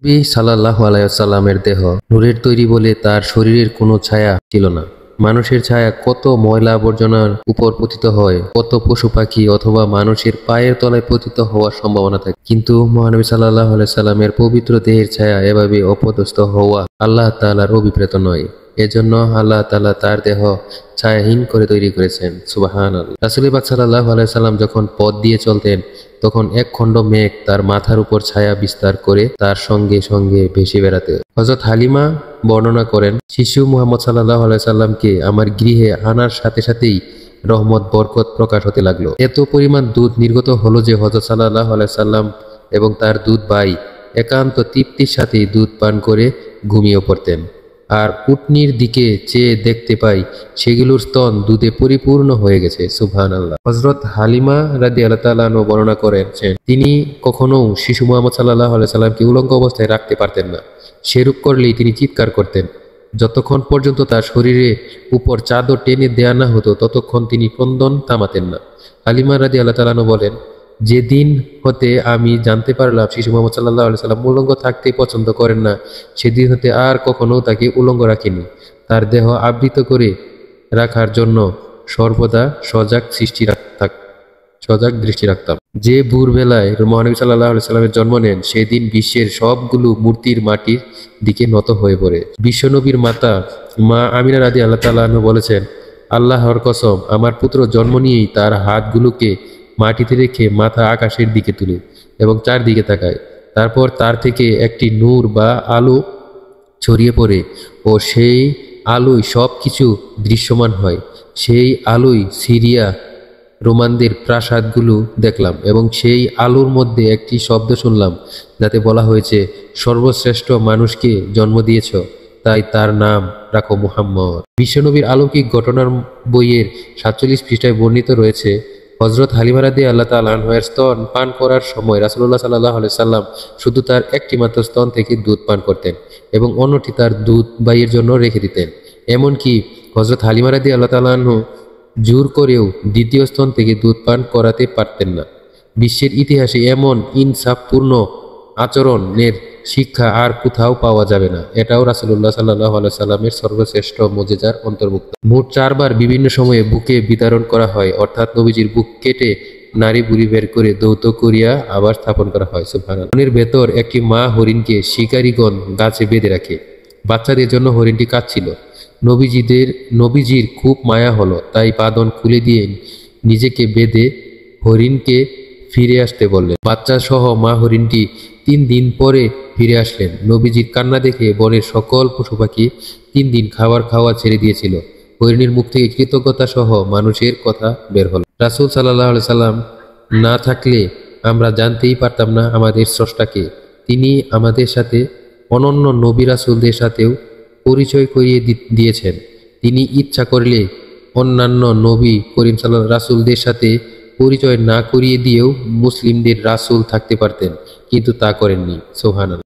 নবী সাল্লাল্লাহু আলাইহি ওয়াসাল্লামের দেহ নূরের তৈরি বলে তার শরীরের কোনো ছায়া ছিল না। মানুষের ছায়া কত ময়লা আবর্জনার উপর পতিত হয়, কত পশু পাখি অথবা মানুষের পায়ের তলায় পতিত হওয়ার সম্ভাবনা থাকে, কিন্তু মহানবী সাল্লাল্লাহু আলাইহি ওয়াসাল্লামের পবিত্র দেহের ছায়া এভাবে অপদস্থ হওয়া আল্লাহ তাআলার অভিপ্রেত নয়। এজন্য আল্লাহ তাআলা তার দেহ ছায়াহীন করে তৈরি করেছেন। সুবহানাল্লাহ। রাসূল পাক সাল্লাল্লাহু আলাইহি ওয়াসাল্লাম যখন পথ দিয়ে চলতেন তখন এক খণ্ড মেঘ তার মাথার উপর ছায়া বিস্তার করে তার সঙ্গে সঙ্গে ভেসে বেড়াতে। হযরত হালিমা বর্ণনা করেন, শিশু মুহাম্মদ সাল্লাল্লাহু আলাইহি ওয়াসাল্লামকে আমার গৃহে আনার সাথে সাথেই রহমত বরকত প্রকাশ হতে লাগলো। এত পরিমাণ দুধ নির্গত হলো যে হযরত সাল্লাল্লাহু আলাইহি ওয়াসাল্লাম এবং তার দুধ ভাই একান্ত তৃপ্তির সাথে দুধ পান করে ঘুমিয়ে পড়তেন। আর উটনির দিকে চেয়ে দেখতে পাই সেগুলোর স্তন দুধে পরিপূর্ণ হয়ে গেছে। সুবহানাল্লাহ। হযরত হালিমা রাদিয়াল্লাহু তাআলা আনহা বর্ণনা করেছেন, তিনি কখনো শিশু মুহাম্মদ সাল্লাল্লাহু আলাইহি সাল্লামকে উলঙ্গ অবস্থায় রাখতে পারতেন না। সেরূপ করলেই তিনি চিৎকার করতেন। যতক্ষণ পর্যন্ত তার শরীরের উপর চাদর টেনে দেয়া না হতো ততক্ষণ তিনি ক্রন্দন থামাতেন না। হালিমা রাদিয়াল্লাহু তাআলা আনহা বলেন, যেদিন হতে আমি জানতে পারলাম শিশু মুহাম্মদ সাল্লাল্লাহু আলাইহি সাল্লাম উলঙ্গ থাকতে পছন্দ করেন না, সেদিন হতে আর কখনো তাকে উলঙ্গ রাখিনি। তার দেহ আবৃত করে রাখার জন্য সর্বদা সজাগ দৃষ্টি রাখতাম। যে ভোরবেলায় মহানবী সাল্লাল্লাহু আলাইহি সাল্লামের জন্ম নেন সেদিন বিশ্বের সবগুলো মূর্তির মাটির দিকে নত হয়ে পড়ে। বিশ্বনবীর মাতা মা আমিনা রাদিয়াল্লাহু তাআলা আনহা বলেছেন, আল্লাহর কসম, আমার পুত্র জন্ম নিয়েই তার হাতগুলোকে মাটিতে রেখে মাথা আকাশের দিকে তুলে এবং চারদিকে তাকায়। তারপর তার থেকে একটি নূর বা আলো ছড়িয়ে পড়ে ও সেই আলোয় সব কিছু দৃশ্যমান হয়। সেই আলোয় সিরিয়া রোমানদের প্রাসাদগুলো দেখলাম এবং সেই আলোর মধ্যে একটি শব্দ শুনলাম যাতে বলা হয়েছে, সর্বশ্রেষ্ঠ মানুষকে জন্ম দিয়েছ, তাই তার নাম রাখো মুহাম্মদ। বিশ্বনবীর অলৌকিক ঘটনার বইয়ের 47 পৃষ্ঠায় বর্ণিত রয়েছে, হযরত হালিমা রাদিয়াল্লাহু তাআলা আনহার স্তন পান করার সময় রাসূলুল্লাহ সাল্লাল্লাহু আলাইহি সাল্লাম শুধু তার একটি মাত্র স্তন থেকে দুধ পান করতেন এবং অন্যটি তার দুধ ভাইয়ের জন্য রেখে দিতেন। এমনকি হযরত হালিমা রাদিয়াল্লাহু তাআলা আনহা জোর করেও দ্বিতীয় স্তন থেকে দুধ পান করাতে পারতেন না। বিশ্বের ইতিহাসে এমন ইনসাফপূর্ণ আচরণের শিক্ষা আর কোথাও পাওয়া যাবে না। এটাও রাসূলুল্লাহ সাল্লাল্লাহু আলাইহি সাল্লামের সর্বশ্রেষ্ঠ মুজিজার অন্তর্ভুক্ত। মোট 4 বার বিভিন্ন সময়ে বুকে বিতরণ করা হয়, অর্থাৎ নবীজির বুক কেটে নারী বুড়ি বের করে দৌত করিয়া আবার স্থাপন করা হয়। সুবহানাল্লাহ। বনের ভেতর একটি মা হরিণকে শিকারীগণ গাছে বেঁধে রাখে। বাচ্চাদের জন্য হরিণটি কাঁদছিল। নবীজির খুব মায়া হলো, তাই বাঁধন খুলে দিয়ে নিজেকে বেঁধে হরিণকে ফিরে আসতে বললেন। বাচ্চা সহ মা হরিণটি 3 দিন পরে ফিরে আসলেন। নবীজির কান্না দেখে বনের সকল পশু পাখি 3 দিন খাবার খাওয়া ছেড়ে দিয়েছিল। হরিণের মুখ থেকে কৃতজ্ঞতা সহ মানুষের কথা বের হলো। রাসূল সাল্লাল্লাহু আলাইহি সাল্লাম না থাকলে আমরা জানতেই পারতাম না আমাদের স্রষ্টাকে। তিনি আমাদের সাথে অনন্য নবী রাসূলদের সাথেও পরিচয় করিয়ে দিয়েছেন। তিনি ইচ্ছা করলে অন্যান্য নবী করিম সাল্লাল্লাহু রাসূলদের সাথে পরিচয় না করিয়ে দিয়েও মুসলিমদের রাসূল থাকতে পারতেন, কিন্তু তা করেননি। সুবহানাল্লাহ।